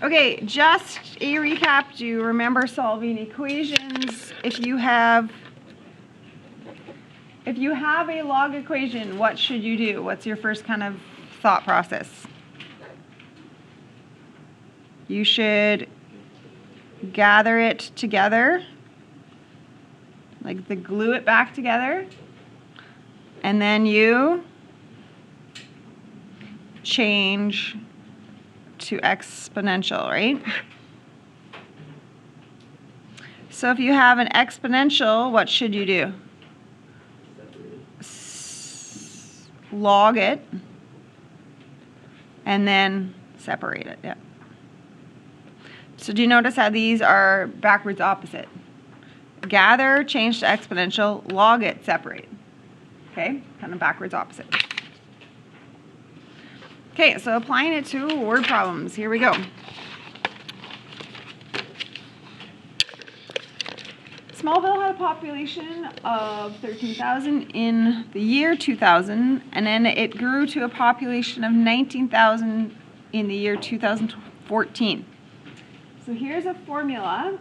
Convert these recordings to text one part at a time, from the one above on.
Okay, just a recap. Do you remember solving equations? If you have a log equation, what should you do? What's your first kind of thought process? You should gather it together, like glue it back together, and then you change to exponential, right? So if you have an exponential, what should you do? Log it and then separate it. Yeah. So do you notice how these are backwards opposite? Gather, change to exponential, log it, separate. Okay, kind of backwards opposite. Okay, so applying it to word problems. Here we go. Smallville had a population of 13,000 in the year 2000, and then it grew to a population of 19,000 in the year 2014. So here's a formula.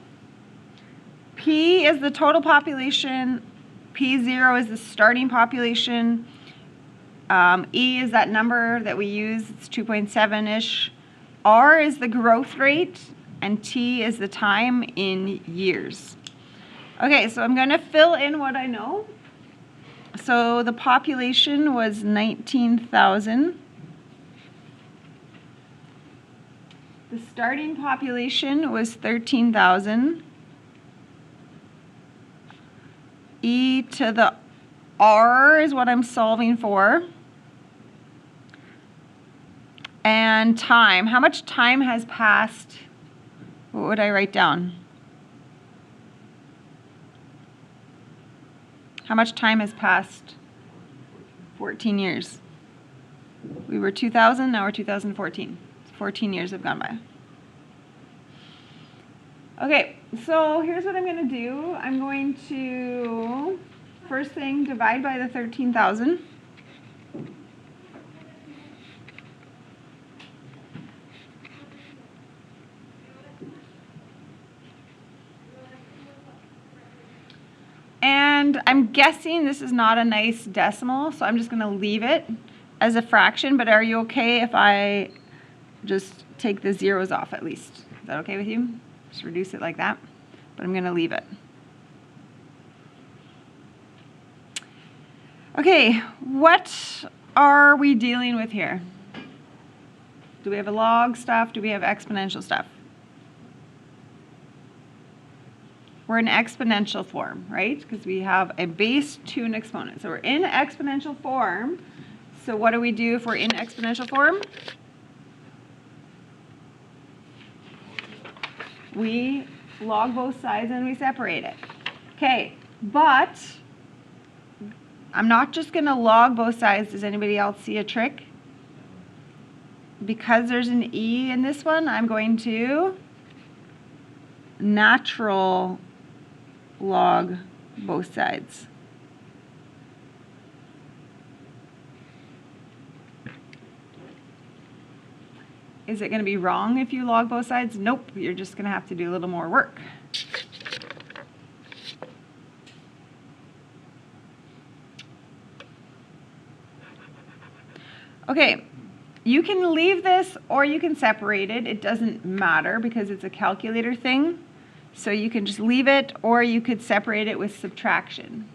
P is the total population, P0 is the starting population, E is that number that we use, it's 2.7-ish. R is the growth rate, and T is the time in years. Okay, so I'm going to fill in what I know. So the population was 19,000. The starting population was 13,000. E to the R is what I'm solving for. And time. How much time has passed? What would I write down? How much time has passed? 14 years. We were 2000, now we're 2014. 14 years have gone by. Okay, so here's what I'm going to do. I'm going to, first thing, divide by the 13,000. And I'm guessing this is not a nice decimal, so I'm just going to leave it as a fraction, but are you okay if I just take the zeros off at least? Is that okay with you? Just reduce it like that, but I'm going to leave it. Okay, what are we dealing with here? Do we have a log stuff? Do we have exponential stuff? We're in exponential form, right? Because we have a base to an exponent. So we're in exponential form. So what do we do if we're in exponential form? We log both sides and we separate it. Okay, but I'm not just going to log both sides. Does anybody else see a trick? Because there's an E in this one, I'm going to natural log both sides. Is it going to be wrong if you log both sides? Nope, you're just going to have to do a little more work. Okay, you can leave this or you can separate it. It doesn't matter because it's a calculator thing. So you can just leave it or you could separate it with subtraction.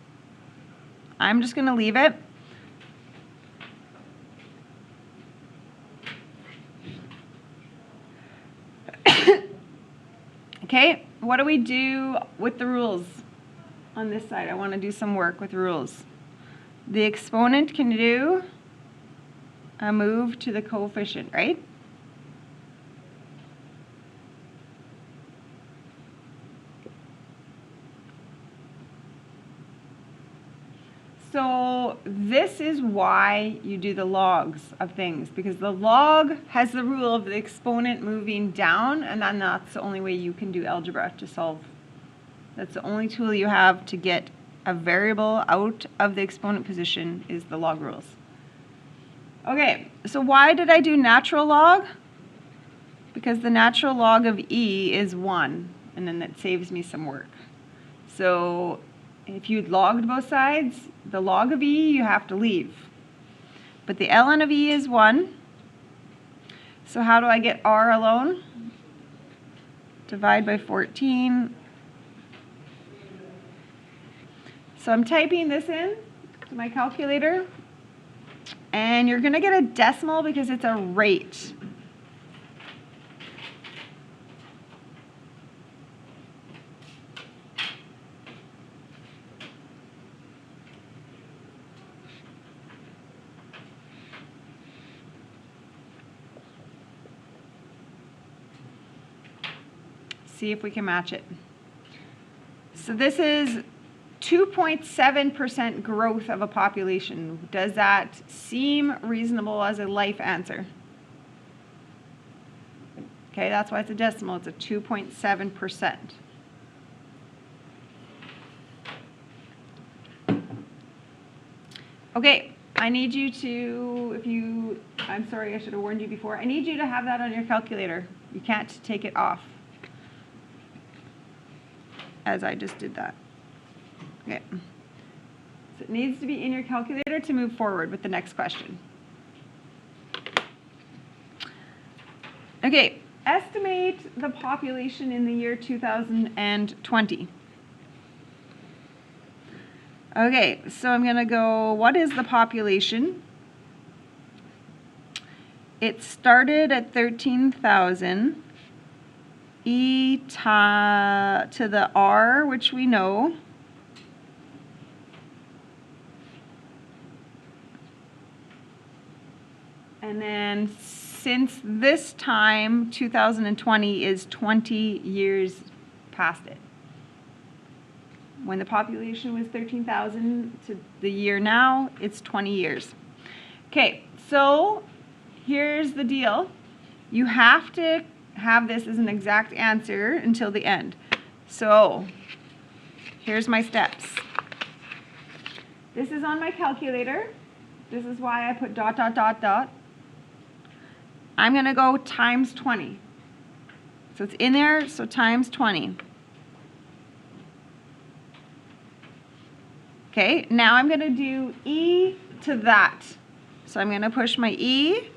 I'm just going to leave it. Okay, what do we do with the rules on this side? I want to do some work with rules. The exponent can do a move to the coefficient, right? So this is why you do the logs of things, because the log has the rule of the exponent moving down, and then that's the only way you can do algebra to solve. That's the only tool you have to get a variable out of the exponent position is the log rules. Okay, so why did I do natural log? because the natural log of E is 1, and then that saves me some work. So if you'd logged both sides, the log of E you have to leave. But the ln of E is 1. So how do I get R alone? Divide by 14. So I'm typing this in to my calculator, and you're going to get a decimal because it's a rate. See if we can match it. So this is 2.7% growth of a population. Does that seem reasonable as a life answer? Okay, that's why it's a decimal. It's a 2.7%. Okay, I need you to, I'm sorry, I should have warned you before. I need you to have that on your calculator. You can't take it off, as I just did that. Okay. So it needs to be in your calculator to move forward with the next question. Okay, estimate the population in the year 2020. Okay, so I'm going to go, what is the population? It started at 13,000. E to the R, which we know. And then since this time, 2020 is 20 years past it. When the population was 13,000 to the year now, it's 20 years. Okay, so here's the deal. You have to have this as an exact answer until the end. So here's my steps. This is on my calculator. This is why I put dot, dot, dot, dot. I'm going to go times 20. So it's in there, so times 20. Okay, now I'm going to do E to that. So I'm going to push my E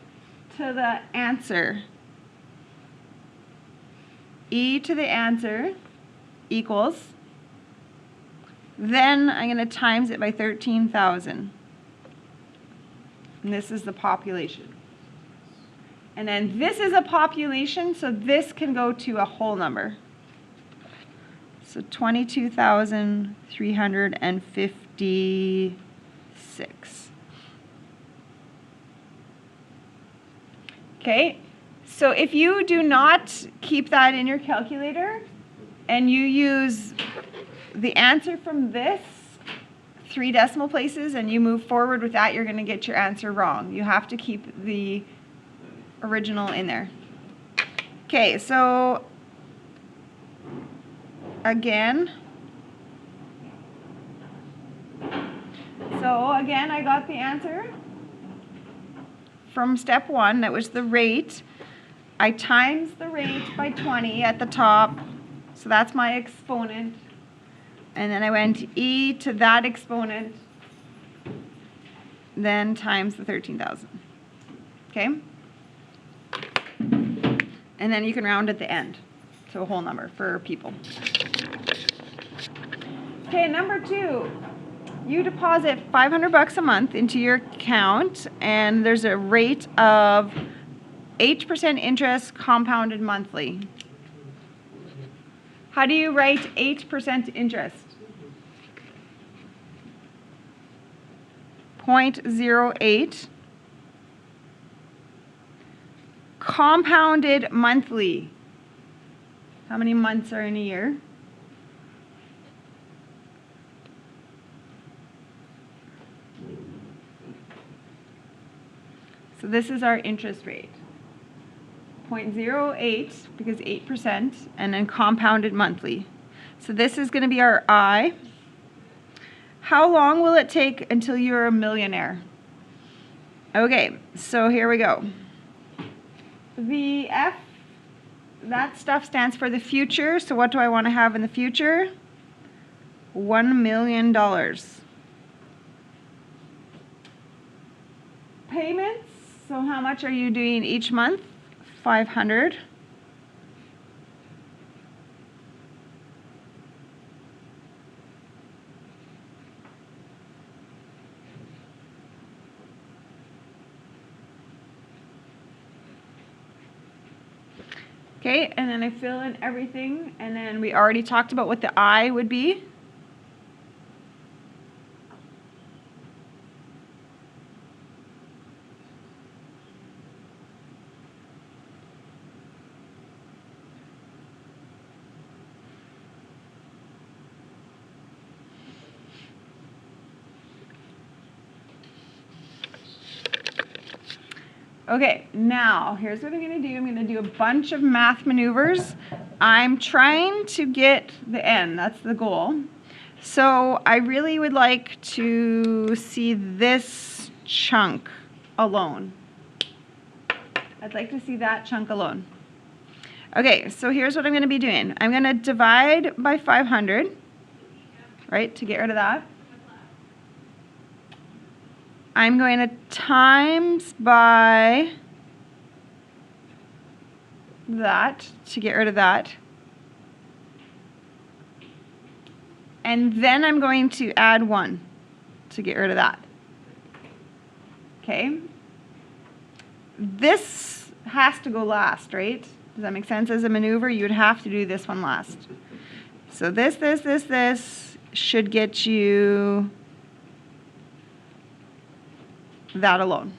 to the answer. E to the answer equals, then I'm going to times it by 13,000. And this is the population. And then this is a population, so this can go to a whole number. So 22,356. Okay, so if you do not keep that in your calculator and you use the answer from this 3 decimal places and you move forward with that, you're going to get your answer wrong. You have to keep the original in there. Okay, so again, I got the answer from step 1, that was the rate. I times the rate by 20 at the top, so that's my exponent. And then I went E to that exponent, then times the 13,000. Okay? And then you can round at the end to a whole number for people. Okay, number 2. You deposit $500 a month into your account, and there's a rate of 8% interest compounded monthly. How do you write 8% interest? 0.08. Compounded monthly. How many months are in a year? So this is our interest rate. 0.08 because 8%, and then compounded monthly. So this is going to be our I. How long will it take until you're a millionaire? Okay, so here we go. The F that stuff stands for the future. So what do I want to have in the future? $1 million. Payments. So how much are you doing each month? 500. Okay, and then I fill in everything, and then we already talked about what the I would be. Okay, now here's what I'm going to do. I'm going to do a bunch of math maneuvers. I'm trying to get the n. That's the goal. So I really would like to see this chunk alone. I'd like to see that chunk alone. Okay, so here's what I'm going to be doing. I'm going to divide by 500, right, to get rid of that. I'm going to times by that to get rid of that. And then I'm going to add 1 to get rid of that. Okay? This has to go last, right? Does that make sense? As a maneuver, you would have to do this one last. So this should get you that alone.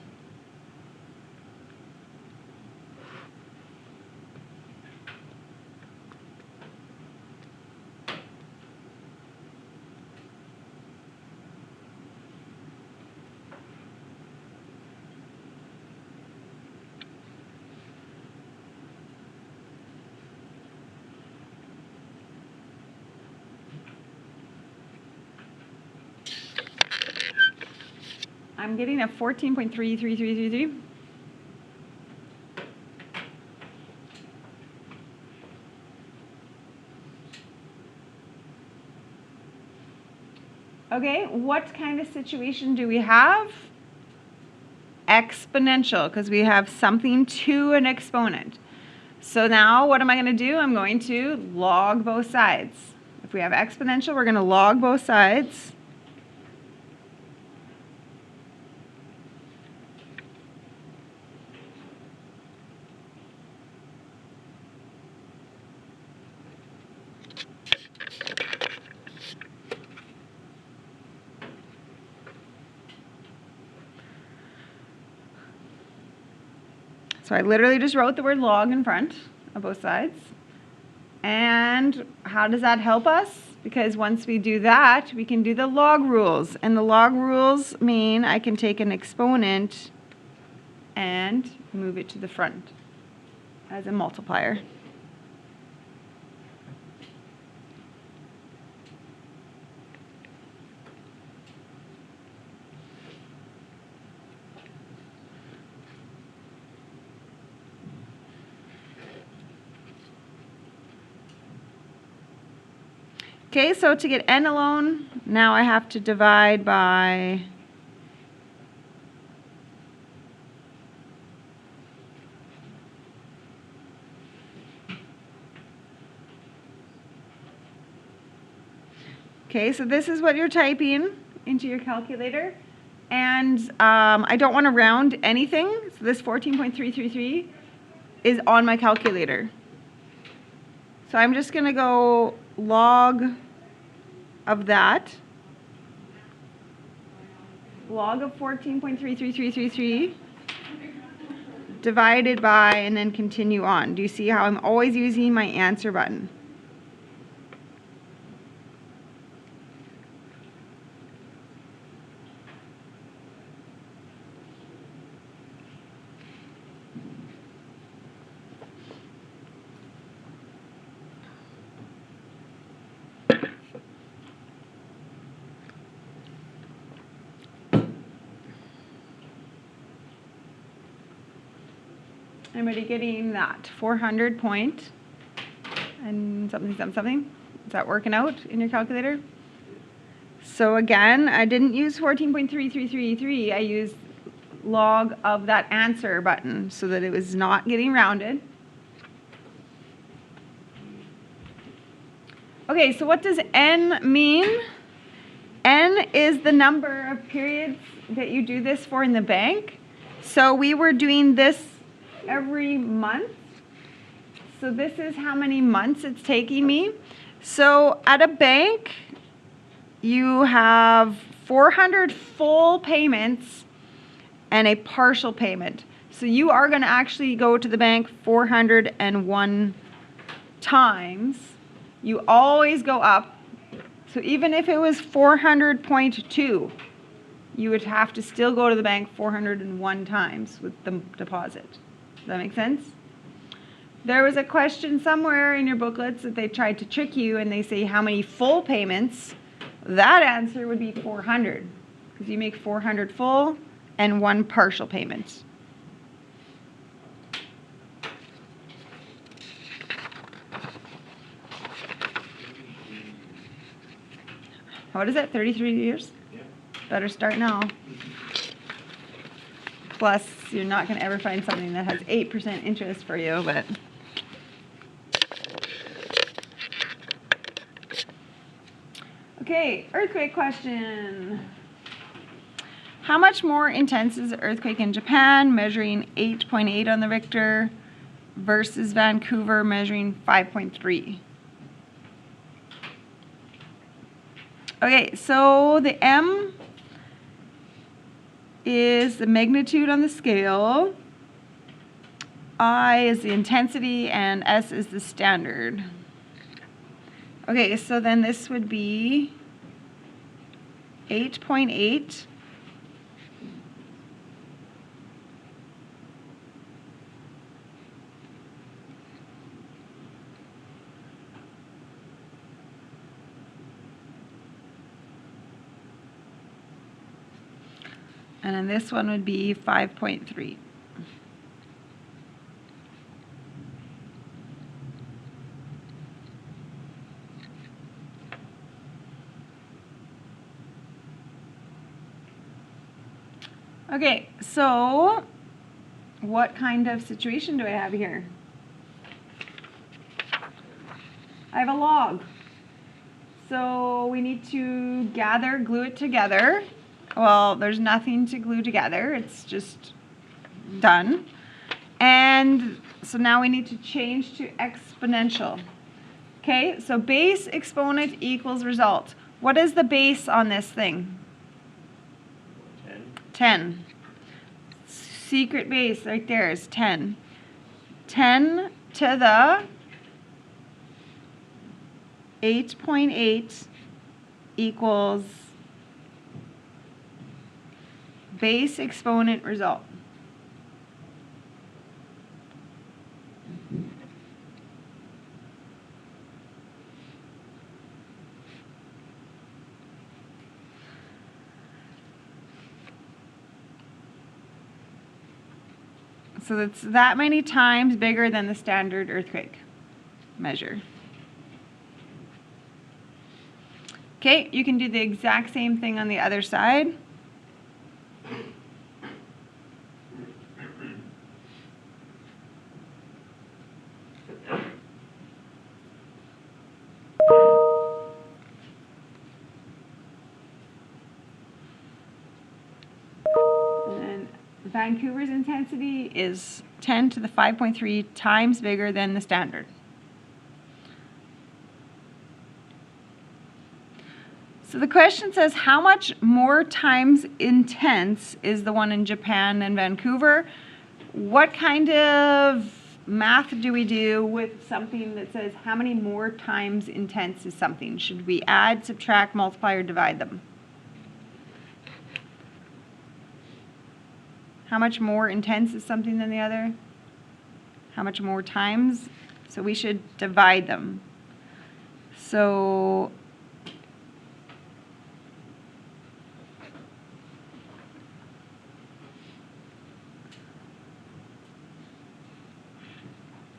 I'm getting a 14.33333. Okay, what kind of situation do we have? Exponential, because we have something to an exponent. So now what am I going to do? I'm going to log both sides. If we have exponential, we're going to log both sides. So I literally just wrote the word log in front of both sides. And how does that help us? Because once we do that, we can do the log rules. And the log rules mean I can take an exponent and move it to the front as a multiplier. Okay, so to get n alone, now I have to divide by okay, so this is what you're typing into your calculator. And I don't want to round anything. So this 14.333 is on my calculator. So I'm just going to go log of that. Log of 14.33333 divided by, and then continue on. Do you see how I'm always using my answer button? Anybody getting that? 400 point and something, something, something. Is that working out in your calculator? So again, I didn't use 14.3333. I used log of that answer button so that it was not getting rounded. Okay, so what does n mean? N is the number of periods that you do this for in the bank. So we were doing this every month. So this is how many months it's taking me. So at a bank, you have 400 full payments and a partial payment. So you are going to actually go to the bank 401 times. You always go up. So even if it was 400.2, you would have to still go to the bank 401 times with the deposit. Does that make sense? There was a question somewhere in your booklets that they tried to trick you and they say how many full payments. That answer would be 400 because you make 400 full and 1 partial payment. What is it, 33 years? Yeah. Better start now. Plus, you're not going to ever find something that has 8% interest for you, but... Okay, earthquake question. How much more intense is the earthquake in Japan, measuring 8.8 on the Richter, versus Vancouver, measuring 5.3? Okay, so the M is the magnitude on the scale, I is the intensity, and S is the standard. Okay, so then this would be 8.8 and then this one would be 5.3. Okay, so what kind of situation do I have here? I have a log. So we need to glue it together. Well, there's nothing to glue together. It's just done. And so now we need to change to exponential. Okay, so base exponent equals result. What is the base on this thing? 10. Secret base right there is 10. 10 to the 8.8 equals base exponent result. So it's that many times bigger than the standard earthquake measure. Okay, you can do the exact same thing on the other side. And Vancouver's intensity is 10 to the 5.3 times bigger than the standard. So the question says, how much more times intense is the one in Japan and Vancouver? What kind of math do we do with something that says how many more times intense is something? Should we add, subtract, multiply, or divide them? How much more intense is something than the other? How much more times? So we should divide them. So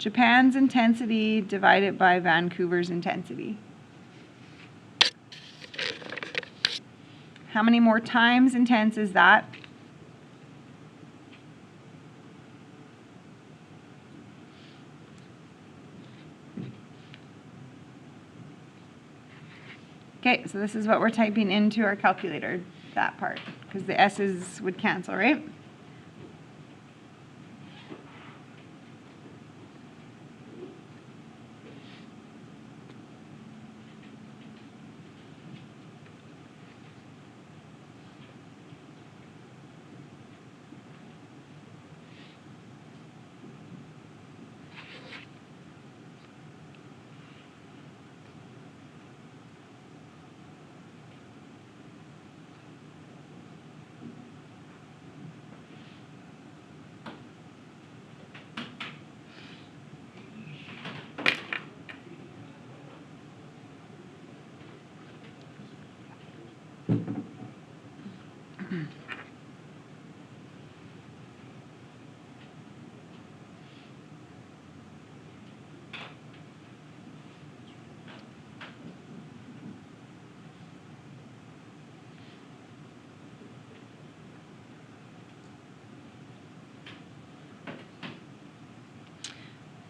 Japan's intensity divided by Vancouver's intensity. How many more times intense is that? Okay, so this is what we're typing into our calculator, that part, because the S's would cancel, right?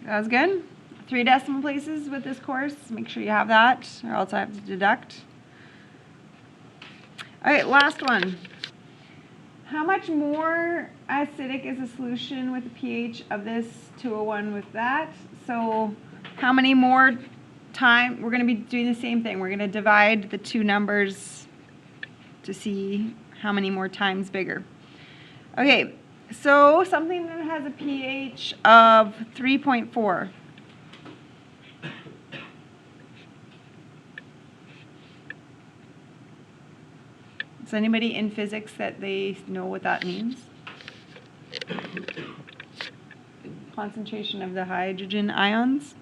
That was good. 3 decimal places with this course. Make sure you have that, or else I have to deduct. All right, last one. How much more acidic is a solution with a pH of this 201 with that? So how many more time? We're going to be doing the same thing. We're going to divide the two numbers to see how many more times bigger. Okay, so something that has a pH of 3.4. Is anybody in physics that they know what that means? Concentration of the hydrogen ions.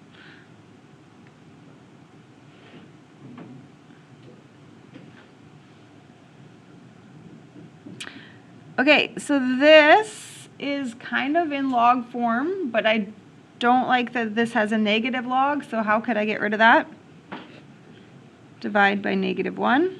Okay, so this is kind of in log form, but I don't like that this has a negative log, so how could I get rid of that? Divide by -1.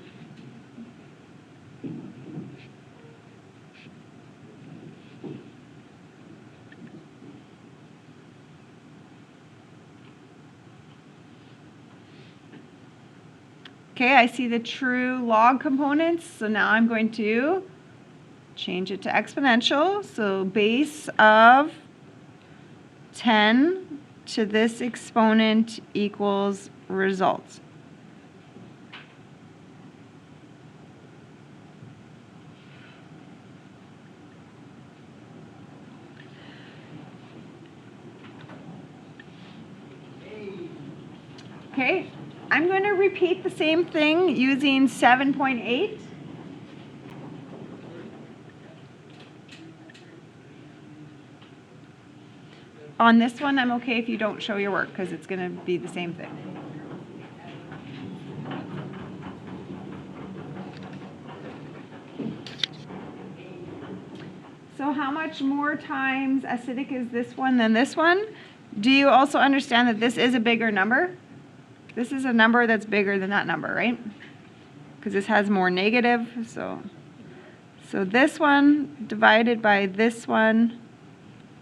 Okay, I see the true log components, so now I'm going to change it to exponential. So base of 10 to this exponent equals result. Okay, I'm going to repeat the same thing using 7.8. On this one, I'm okay if you don't show your work because it's going to be the same thing. So how much more times acidic is this one than this one? Do you also understand that this is a bigger number? This is a number that's bigger than that number, right? Because this has more negative, so this one divided by this one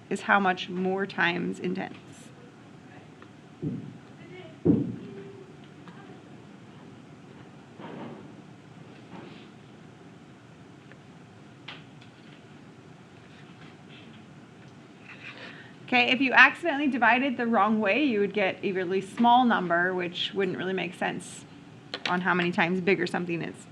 is how much more times intense. Okay, if you accidentally divided the wrong way, you would get a really small number, which wouldn't really make sense on how many times bigger something is.